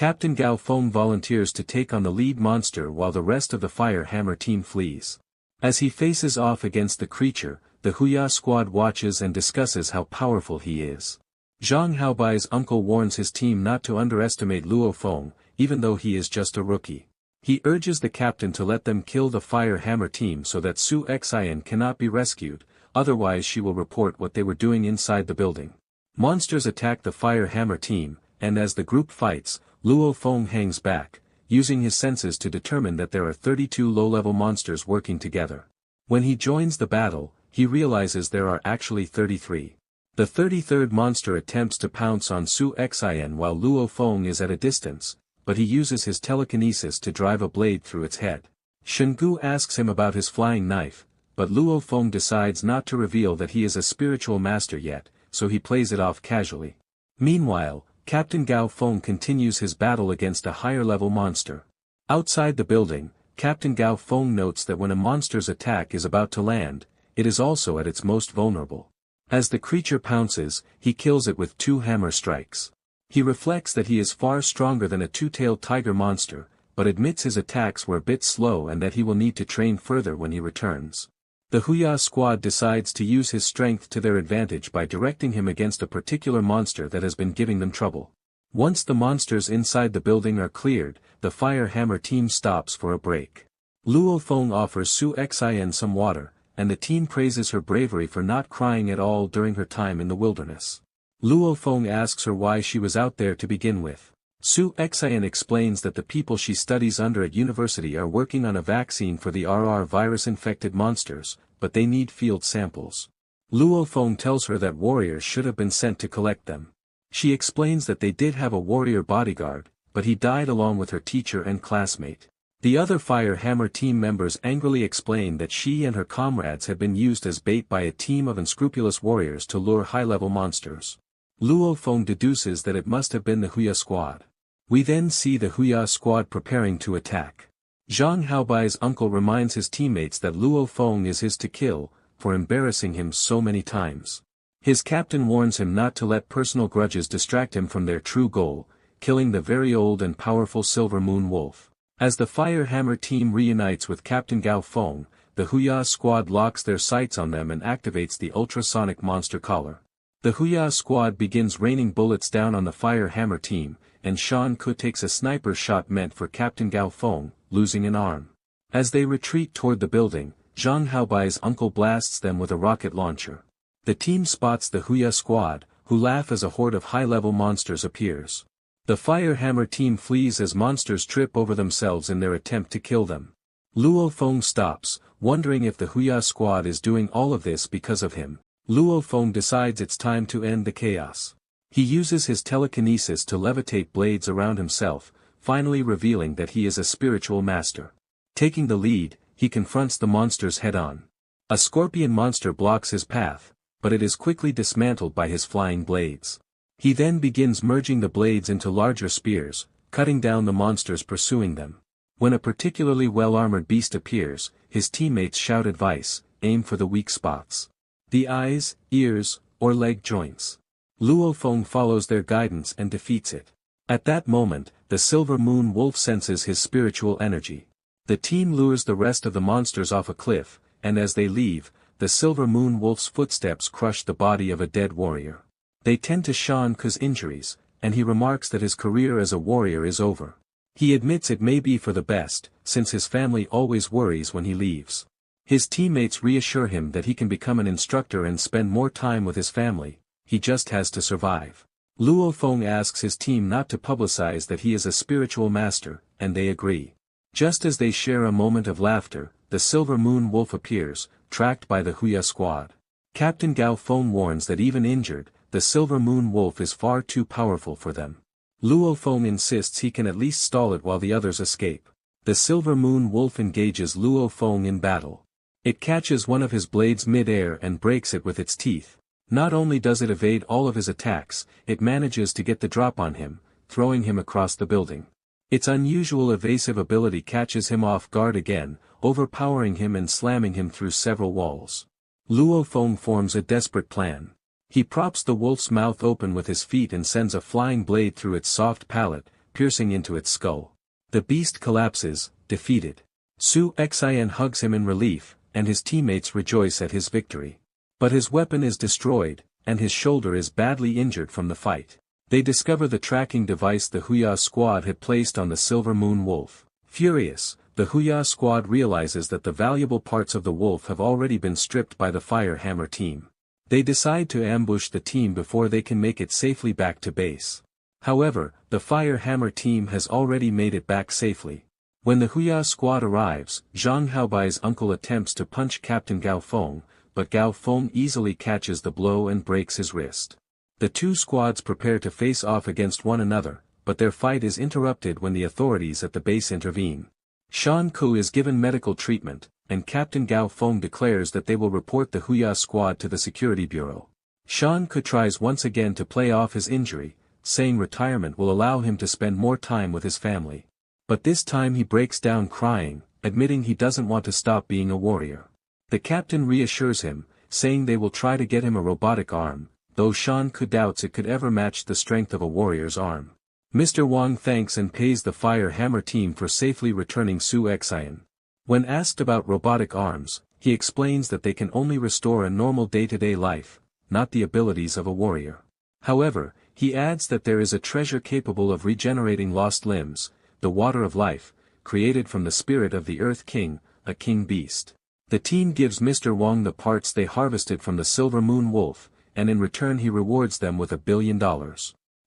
Captain Gao Feng volunteers to take on the lead monster while the rest of the Fire Hammer team flees. As he faces off against the creature, the Huya squad watches and discusses how powerful he is. Zhang Haobai's uncle warns his team not to underestimate Luo Feng, even though he is just a rookie. He urges the captain to let them kill the Fire Hammer team so that Su Xian cannot be rescued, otherwise she will report what they were doing inside the building. Monsters attack the Fire Hammer team, and as the group fights, Luo Feng hangs back, using his senses to determine that there are 32 low-level monsters working together. When he joins the battle, he realizes there are actually 33. The 33rd monster attempts to pounce on Su Xian while Luo Feng is at a distance, but he uses his telekinesis to drive a blade through its head. Shengu asks him about his flying knife, but Luo Feng decides not to reveal that he is a spiritual master yet, so he plays it off casually. Meanwhile, Captain Gao Feng continues his battle against a higher-level monster. Outside the building, Captain Gao Feng notes that when a monster's attack is about to land, it is also at its most vulnerable. As the creature pounces, he kills it with 2 hammer strikes. He reflects that he is far stronger than a two-tailed tiger monster, but admits his attacks were a bit slow and that he will need to train further when he returns. The Huya squad decides to use his strength to their advantage by directing him against a particular monster that has been giving them trouble. Once the monsters inside the building are cleared, the Fire Hammer team stops for a break. Luo Feng offers Su Xian some water, and the team praises her bravery for not crying at all during her time in the wilderness. Luo Feng asks her why she was out there to begin with. Su Xian explains that the people she studies under at university are working on a vaccine for the RR virus-infected monsters, but they need field samples. Luo Feng tells her that warriors should have been sent to collect them. She explains that they did have a warrior bodyguard, but he died along with her teacher and classmate. The other Fire Hammer team members angrily explain that she and her comrades had been used as bait by a team of unscrupulous warriors to lure high-level monsters. Luo Feng deduces that it must have been the Huya squad. We then see the Huya squad preparing to attack. Zhang Haobai's uncle reminds his teammates that Luo Feng is his to kill, for embarrassing him so many times. His captain warns him not to let personal grudges distract him from their true goal, killing the very old and powerful Silver Moon Wolf. As the Fire Hammer team reunites with Captain Gao Feng, the Huya squad locks their sights on them and activates the ultrasonic monster collar. The Huya squad begins raining bullets down on the Fire Hammer team, and Shan Ku takes a sniper shot meant for Captain Gao Feng, losing an arm. As they retreat toward the building, Zhang Haobai's uncle blasts them with a rocket launcher. The team spots the Huya squad, who laugh as a horde of high-level monsters appears. The Fire Hammer team flees as monsters trip over themselves in their attempt to kill them. Luo Feng stops, wondering if the Huya squad is doing all of this because of him. Luo Feng decides it's time to end the chaos. He uses his telekinesis to levitate blades around himself, finally revealing that he is a spiritual master. Taking the lead, he confronts the monsters head-on. A scorpion monster blocks his path, but it is quickly dismantled by his flying blades. He then begins merging the blades into larger spears, cutting down the monsters pursuing them. When a particularly well-armored beast appears, his teammates shout advice: aim for the weak spots. The eyes, ears, or leg joints. Luo Feng follows their guidance and defeats it. At that moment, the Silver Moon Wolf senses his spiritual energy. The team lures the rest of the monsters off a cliff, and as they leave, the Silver Moon Wolf's footsteps crush the body of a dead warrior. They tend to Shan Ku's injuries, and he remarks that his career as a warrior is over. He admits it may be for the best, since his family always worries when he leaves. His teammates reassure him that he can become an instructor and spend more time with his family. He just has to survive. Luo Feng asks his team not to publicize that he is a spiritual master, and they agree. Just as they share a moment of laughter, the Silver Moon Wolf appears, tracked by the Huya squad. Captain Gao Feng warns that even injured, the Silver Moon Wolf is far too powerful for them. Luo Feng insists he can at least stall it while the others escape. The Silver Moon Wolf engages Luo Feng in battle. It catches one of his blades mid-air and breaks it with its teeth. Not only does it evade all of his attacks, it manages to get the drop on him, throwing him across the building. Its unusual evasive ability catches him off guard again, overpowering him and slamming him through several walls. Luo Feng forms a desperate plan. He props the wolf's mouth open with his feet and sends a flying blade through its soft palate, piercing into its skull. The beast collapses, defeated. Su Xian hugs him in relief, and his teammates rejoice at his victory. But his weapon is destroyed, and his shoulder is badly injured from the fight. They discover the tracking device the Huya squad had placed on the Silver Moon Wolf. Furious, the Huya squad realizes that the valuable parts of the wolf have already been stripped by the Fire Hammer team. They decide to ambush the team before they can make it safely back to base. However, the Fire Hammer team has already made it back safely. When the Huya squad arrives, Zhang Haobai's uncle attempts to punch Captain Gao Feng, but Gao Feng easily catches the blow and breaks his wrist. The two squads prepare to face off against one another, but their fight is interrupted when the authorities at the base intervene. Shan Ku is given medical treatment, and Captain Gao Feng declares that they will report the Huya squad to the Security Bureau. Shan Ku tries once again to play off his injury, saying retirement will allow him to spend more time with his family. But this time he breaks down crying, admitting he doesn't want to stop being a warrior. The captain reassures him, saying they will try to get him a robotic arm, though Shan Ku doubts it could ever match the strength of a warrior's arm. Mr. Wang thanks and pays the Fire Hammer team for safely returning Su Xian. When asked about robotic arms, he explains that they can only restore a normal day-to-day life, not the abilities of a warrior. However, he adds that there is a treasure capable of regenerating lost limbs, the Water of Life, created from the spirit of the Earth King, a king beast. The team gives Mr. Wang the parts they harvested from the Silver Moon Wolf, and in return he rewards them with $1 billion.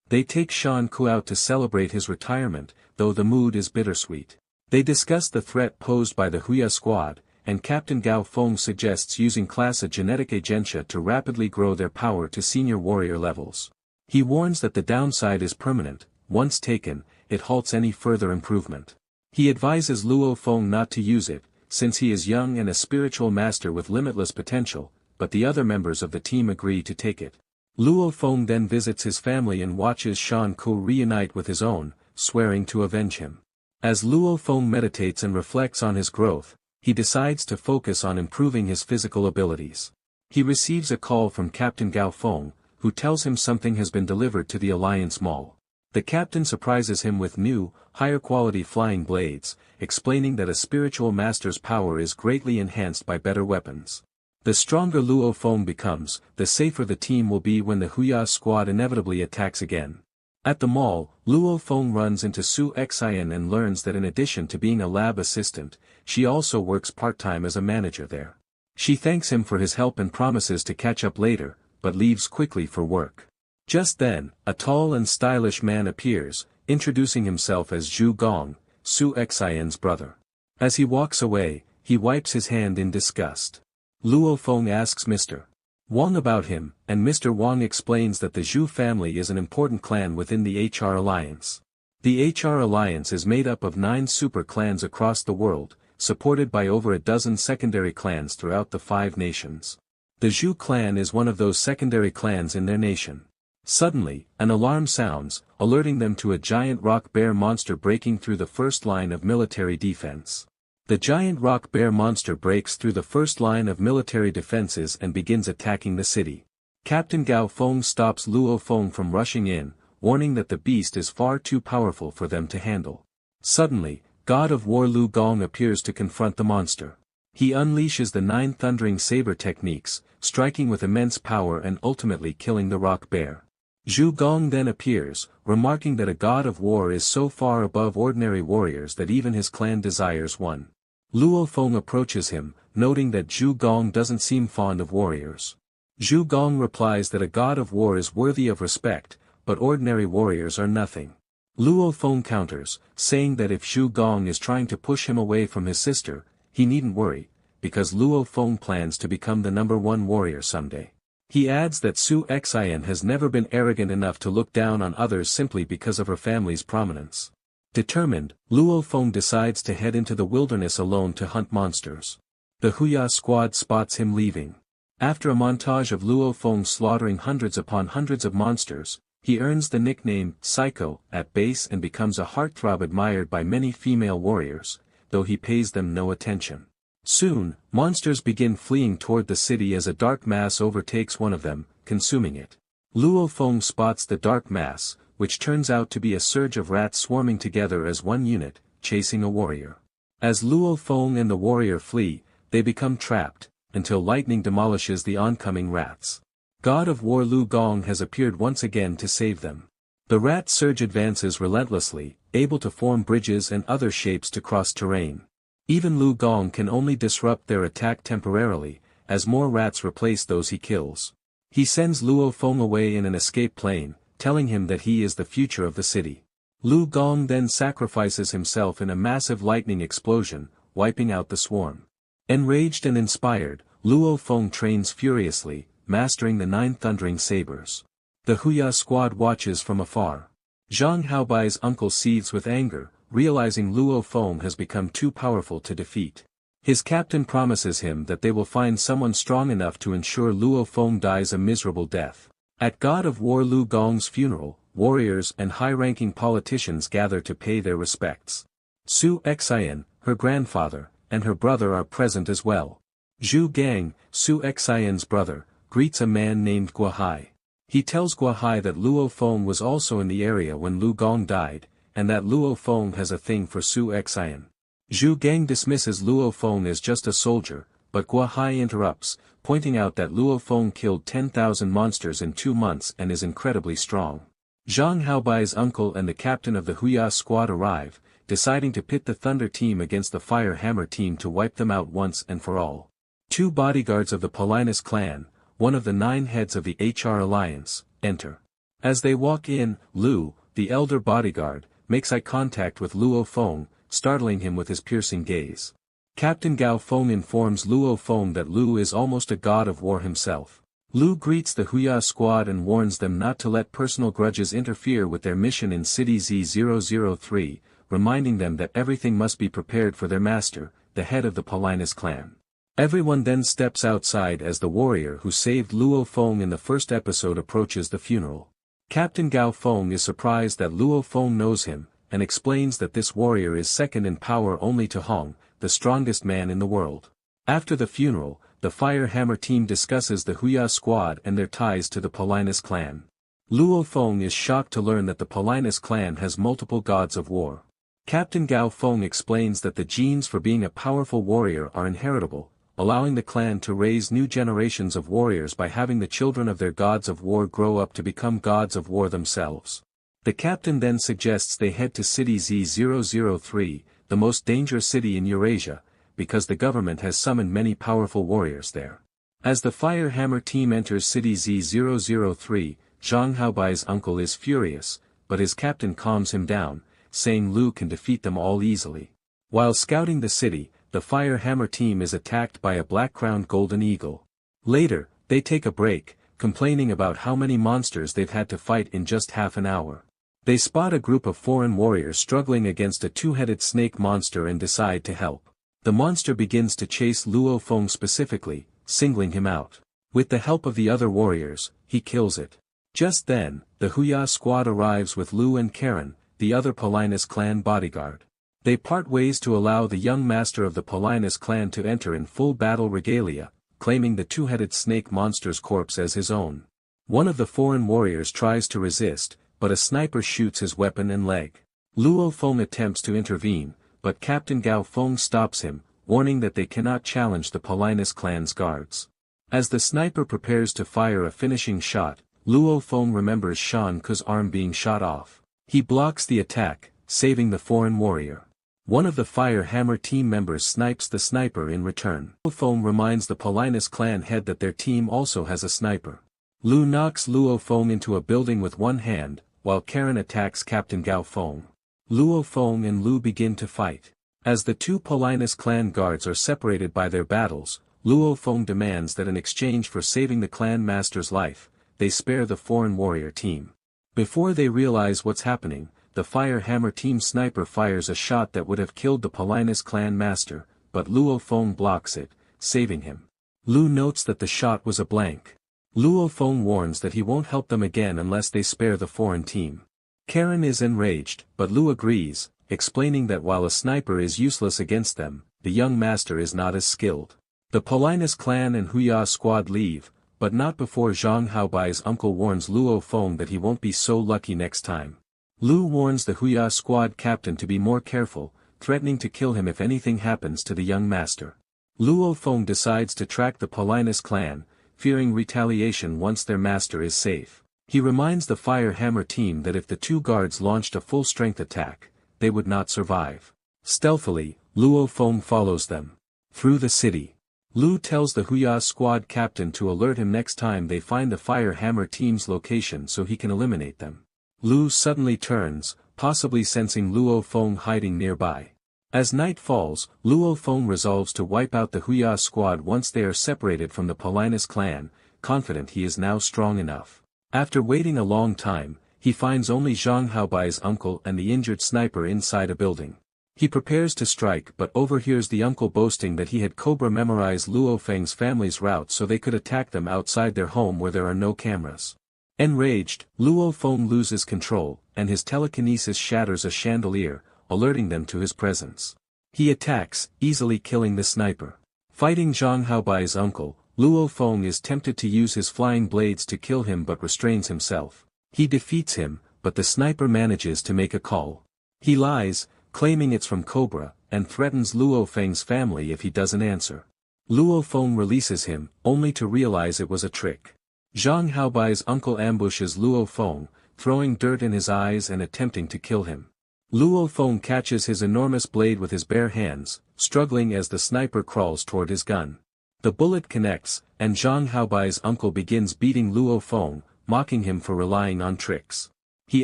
They take Shan Ku out to celebrate his retirement, though the mood is bittersweet. They discuss the threat posed by the Huya squad, and Captain Gao Feng suggests using class A genetic agentia to rapidly grow their power to senior warrior levels. He warns that the downside is permanent. Once taken, it halts any further improvement. He advises Luo Feng not to use it, since he is young and a spiritual master with limitless potential, but the other members of the team agree to take it. Luo Feng then visits his family and watches Shan Ku reunite with his own, swearing to avenge him. As Luo Feng meditates and reflects on his growth, he decides to focus on improving his physical abilities. He receives a call from Captain Gao Feng, who tells him something has been delivered to the Alliance Mall. The captain surprises him with new, higher-quality flying blades, explaining that a spiritual master's power is greatly enhanced by better weapons. The stronger Luo Feng becomes, the safer the team will be when the Huya squad inevitably attacks again. At the mall, Luo Feng runs into Su Xian and learns that in addition to being a lab assistant, she also works part-time as a manager there. She thanks him for his help and promises to catch up later, but leaves quickly for work. Just then, a tall and stylish man appears, introducing himself as Zhu Gong, Su Xian's brother. As he walks away, he wipes his hand in disgust. Luo Feng asks Mr. Wang about him, and Mr. Wang explains that the Zhu family is an important clan within the HR Alliance. The HR Alliance is made up of 9 super clans across the world, supported by over a dozen secondary clans throughout the 5 nations. The Zhu clan is one of those secondary clans in their nation. Suddenly, an alarm sounds, alerting them to a giant rock bear monster breaking through the first line of military defense. The giant rock bear monster breaks through the first line of military defenses and begins attacking the city. Captain Gao Feng stops Luo Feng from rushing in, warning that the beast is far too powerful for them to handle. Suddenly, God of War Lu Gong appears to confront the monster. He unleashes the 9 thundering saber techniques, striking with immense power and ultimately killing the rock bear. Zhu Gong then appears, remarking that a god of war is so far above ordinary warriors that even his clan desires one. Luo Feng approaches him, noting that Zhu Gong doesn't seem fond of warriors. Zhu Gong replies that a god of war is worthy of respect, but ordinary warriors are nothing. Luo Feng counters, saying that if Zhu Gong is trying to push him away from his sister, he needn't worry, because Luo Feng plans to become the #1 warrior someday. He adds that Su Xian has never been arrogant enough to look down on others simply because of her family's prominence. Determined, Luo Feng decides to head into the wilderness alone to hunt monsters. The Huya squad spots him leaving. After a montage of Luo Feng slaughtering hundreds upon hundreds of monsters, he earns the nickname Psycho at base and becomes a heartthrob admired by many female warriors, though he pays them no attention. Soon, monsters begin fleeing toward the city as a dark mass overtakes one of them, consuming it. Luo Feng spots the dark mass, which turns out to be a surge of rats swarming together as one unit, chasing a warrior. As Luo Feng and the warrior flee, they become trapped, until lightning demolishes the oncoming rats. God of War Lu Gong has appeared once again to save them. The rat surge advances relentlessly, able to form bridges and other shapes to cross terrain. Even Lu Gong can only disrupt their attack temporarily, as more rats replace those he kills. He sends Luo Feng away in an escape plane, telling him that he is the future of the city. Lu Gong then sacrifices himself in a massive lightning explosion, wiping out the swarm. Enraged and inspired, Luo Feng trains furiously, mastering the 9 thundering sabers. The Huya squad watches from afar. Zhang Haobai's uncle seethes with anger, realizing Luo Feng has become too powerful to defeat. His captain promises him that they will find someone strong enough to ensure Luo Feng dies a miserable death. At God of War Lu Gong's funeral, warriors and high-ranking politicians gather to pay their respects. Su Xian, her grandfather, and her brother are present as well. Zhu Gang, Su Xian's brother, greets a man named Guohai. He tells Guohai that Luo Feng was also in the area when Lu Gong died, and that Luo Feng has a thing for Su Xian. Zhu Gang dismisses Luo Feng as just a soldier, but Guohai interrupts, pointing out that Luo Feng killed 10,000 monsters in 2 months and is incredibly strong. Zhang Haobai's uncle and the captain of the Huya squad arrive, deciding to pit the Thunder team against the Fire Hammer team to wipe them out once and for all. 2 bodyguards of the Polinus clan, one of the 9 heads of the HR Alliance, enter. As they walk in, Lu, the elder bodyguard, makes eye contact with Luo Feng, startling him with his piercing gaze. Captain Gao Feng informs Luo Feng that Lu is almost a god of war himself. Lu greets the Huya squad and warns them not to let personal grudges interfere with their mission in City Z003, reminding them that everything must be prepared for their master, the head of the Polinus clan. Everyone then steps outside as the warrior who saved Luo Feng in the first episode approaches the funeral. Captain Gao Feng is surprised that Luo Feng knows him, and explains that this warrior is second in power only to Hong, the strongest man in the world. After the funeral, the Fire Hammer team discusses the Huya squad and their ties to the Polinus clan. Luo Feng is shocked to learn that the Polinus clan has multiple gods of war. Captain Gao Feng explains that the genes for being a powerful warrior are inheritable, allowing the clan to raise new generations of warriors by having the children of their gods of war grow up to become gods of war themselves. The captain then suggests they head to City Z003, the most dangerous city in Eurasia, because the government has summoned many powerful warriors there. As the Fire Hammer team enters City Z003, Zhang Haobai's uncle is furious, but his captain calms him down, saying Lu can defeat them all easily. While scouting the city, the Fire Hammer team is attacked by a black-crowned golden eagle. Later, they take a break, complaining about how many monsters they've had to fight in just half an hour. They spot a group of foreign warriors struggling against a 2-headed snake monster and decide to help. The monster begins to chase Luo Feng specifically, singling him out. With the help of the other warriors, he kills it. Just then, the Huya squad arrives with Lu and Karen, the other Polinus clan bodyguard. They part ways to allow the young master of the Polinus clan to enter in full battle regalia, claiming the 2-headed snake monster's corpse as his own. One of the foreign warriors tries to resist, but a sniper shoots his weapon and leg. Luo Feng attempts to intervene, but Captain Gao Feng stops him, warning that they cannot challenge the Polinus clan's guards. As the sniper prepares to fire a finishing shot, Luo Feng remembers Shan Ke's arm being shot off. He blocks the attack, saving the foreign warrior. One of the Fire Hammer team members snipes the sniper in return. Luo Feng reminds the Polinus clan head that their team also has a sniper. Lu knocks Luo Feng into a building with one hand, while Karen attacks Captain Gao Feng. Luo Feng and Lu begin to fight. As the 2 Polinus clan guards are separated by their battles, Luo Feng demands that in exchange for saving the clan master's life, they spare the foreign warrior team. Before they realize what's happening, the Fire Hammer team sniper fires a shot that would have killed the Polinus clan master, but Luo Feng blocks it, saving him. Lu notes that the shot was a blank. Luo Feng warns that he won't help them again unless they spare the foreign team. Karen is enraged, but Lu agrees, explaining that while a sniper is useless against them, the young master is not as skilled. The Polinus clan and Huya squad leave, but not before Zhang Haobai's uncle warns Luo Feng that he won't be so lucky next time. Lu warns the Huya squad captain to be more careful, threatening to kill him if anything happens to the young master. Luo Feng decides to track the Polinus clan, fearing retaliation once their master is safe. He reminds the Fire Hammer team that if the two guards launched a full-strength attack, they would not survive. Stealthily, Luo Feng follows them. Through the city. Lu tells the Huya squad captain to alert him next time they find the Fire Hammer team's location so he can eliminate them. Lu suddenly turns, possibly sensing Luo Feng hiding nearby. As night falls, Luo Feng resolves to wipe out the Huya squad once they are separated from the Polinus clan, confident he is now strong enough. After waiting a long time, he finds only Zhang Haobai's uncle and the injured sniper inside a building. He prepares to strike but overhears the uncle boasting that he had Cobra memorize Luo Feng's family's route so they could attack them outside their home where there are no cameras. Enraged, Luo Feng loses control, and his telekinesis shatters a chandelier, alerting them to his presence. He attacks, easily killing the sniper. Fighting Zhang Haobai's uncle, Luo Feng is tempted to use his flying blades to kill him but restrains himself. He defeats him, but the sniper manages to make a call. He lies, claiming it's from Cobra, and threatens Luo Feng's family if he doesn't answer. Luo Feng releases him, only to realize it was a trick. Zhang Haobai's uncle ambushes Luo Feng, throwing dirt in his eyes and attempting to kill him. Luo Feng catches his enormous blade with his bare hands, struggling as the sniper crawls toward his gun. The bullet connects, and Zhang Haobai's uncle begins beating Luo Feng, mocking him for relying on tricks. He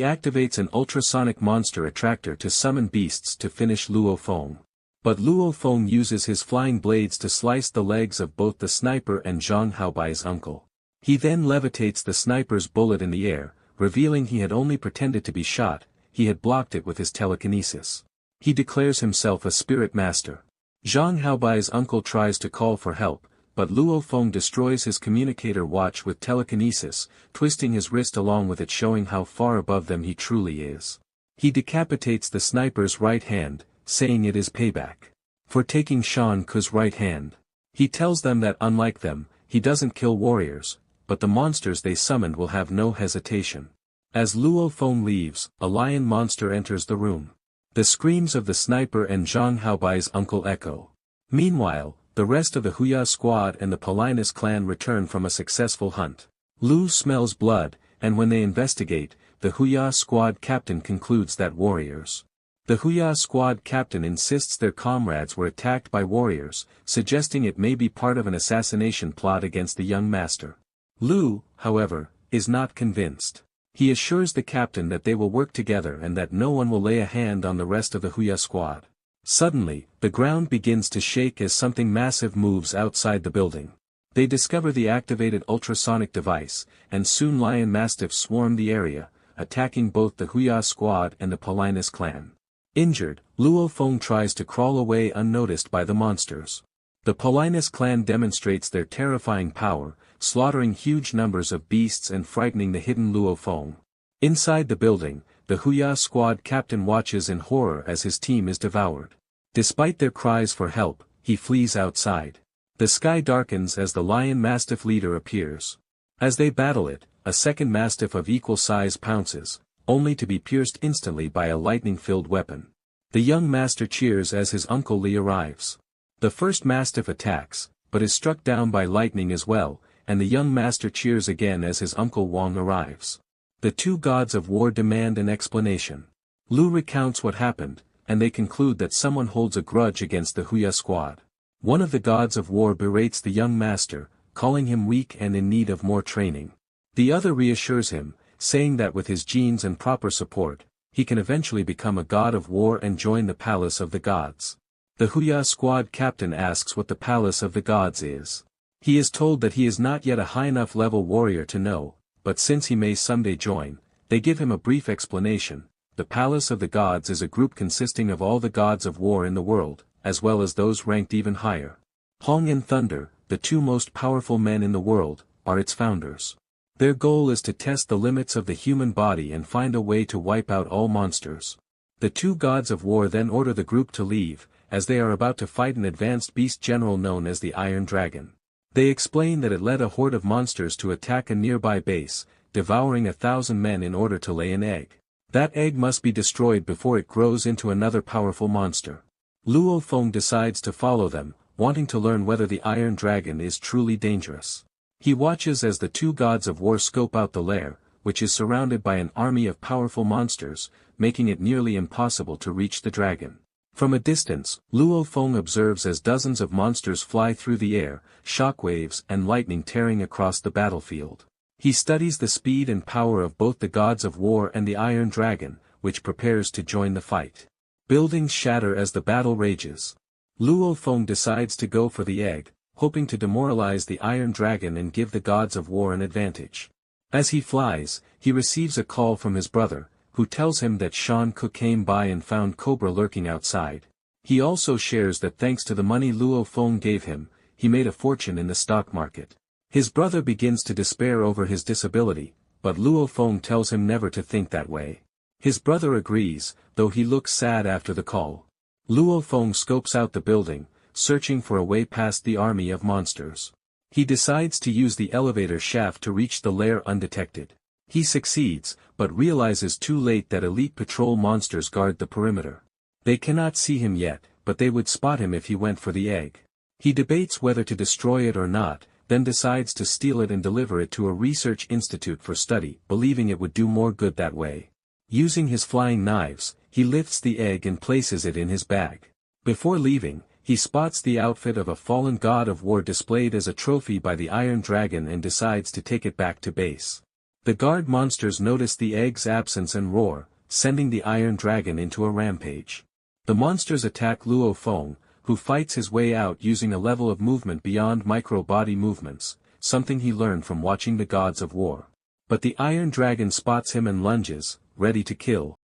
activates an ultrasonic monster attractor to summon beasts to finish Luo Feng. But Luo Feng uses his flying blades to slice the legs of both the sniper and Zhang Haobai's uncle. He then levitates the sniper's bullet in the air, revealing he had only pretended to be shot, he had blocked it with his telekinesis. He declares himself a spirit master. Zhang Haobai's uncle tries to call for help, but Luo Feng destroys his communicator watch with telekinesis, twisting his wrist along with it showing how far above them he truly is. He decapitates the sniper's right hand, saying it is payback for taking Shan Ku's right hand. He tells them that unlike them, he doesn't kill warriors, but the monsters they summoned will have no hesitation. As Luo Feng leaves, a lion monster enters the room. The screams of the sniper and Zhang Haobai's uncle echo. Meanwhile, the rest of the Huya squad and the Polinus clan return from a successful hunt. Lu smells blood, and when they investigate, the Huya squad captain concludes that warriors. The Huya squad captain insists their comrades were attacked by warriors, suggesting it may be part of an assassination plot against the young master. Lu, however, is not convinced. He assures the captain that they will work together and that no one will lay a hand on the rest of the Huya squad. Suddenly, the ground begins to shake as something massive moves outside the building. They discover the activated ultrasonic device, and soon lion mastiffs swarm the area, attacking both the Huya squad and the Polinus clan. Injured, Luo Feng tries to crawl away unnoticed by the monsters. The Polinus clan demonstrates their terrifying power, slaughtering huge numbers of beasts and frightening the hidden Luo Feng. Inside the building, the Huya squad captain watches in horror as his team is devoured. Despite their cries for help, he flees outside. The sky darkens as the lion mastiff leader appears. As they battle it, a second mastiff of equal size pounces, only to be pierced instantly by a lightning-filled weapon. The young master cheers as his uncle Li arrives. The first mastiff attacks, but is struck down by lightning as well, and the young master cheers again as his uncle Wang arrives. The two gods of war demand an explanation. Lu recounts what happened, and they conclude that someone holds a grudge against the Huya squad. One of the gods of war berates the young master, calling him weak and in need of more training. The other reassures him, saying that with his genes and proper support, he can eventually become a god of war and join the palace of the gods. The Huya squad captain asks what the palace of the gods is. He is told that he is not yet a high enough level warrior to know, but since he may someday join, they give him a brief explanation. The Palace of the Gods is a group consisting of all the gods of war in the world, as well as those ranked even higher. Hong and Thunder, the two most powerful men in the world, are its founders. Their goal is to test the limits of the human body and find a way to wipe out all monsters. The two gods of war then order the group to leave, as they are about to fight an advanced beast general known as the Iron Dragon. They explain that it led a horde of monsters to attack a nearby base, devouring 1,000 men in order to lay an egg. That egg must be destroyed before it grows into another powerful monster. Luo Feng decides to follow them, wanting to learn whether the Iron Dragon is truly dangerous. He watches as the two gods of war scope out the lair, which is surrounded by an army of powerful monsters, making it nearly impossible to reach the dragon. From a distance, Luo Feng observes as dozens of monsters fly through the air, shockwaves and lightning tearing across the battlefield. He studies the speed and power of both the gods of war and the Iron Dragon, which prepares to join the fight. Buildings shatter as the battle rages. Luo Feng decides to go for the egg, hoping to demoralize the Iron Dragon and give the gods of war an advantage. As he flies, he receives a call from his brother, who tells him that Shan Ke came by and found Cobra lurking outside. He also shares that thanks to the money Luo Feng gave him, he made a fortune in the stock market. His brother begins to despair over his disability, but Luo Feng tells him never to think that way. His brother agrees, though he looks sad after the call. Luo Feng scopes out the building, searching for a way past the army of monsters. He decides to use the elevator shaft to reach the lair undetected. He succeeds, but realizes too late that elite patrol monsters guard the perimeter. They cannot see him yet, but they would spot him if he went for the egg. He debates whether to destroy it or not, then decides to steal it and deliver it to a research institute for study, believing it would do more good that way. Using his flying knives, he lifts the egg and places it in his bag. Before leaving, he spots the outfit of a fallen god of war displayed as a trophy by the Iron Dragon and decides to take it back to base. The guard monsters notice the egg's absence and roar, sending the Iron Dragon into a rampage. The monsters attack Luo Feng, who fights his way out using a level of movement beyond micro-body movements, something he learned from watching the gods of war. But the Iron Dragon spots him and lunges, ready to kill.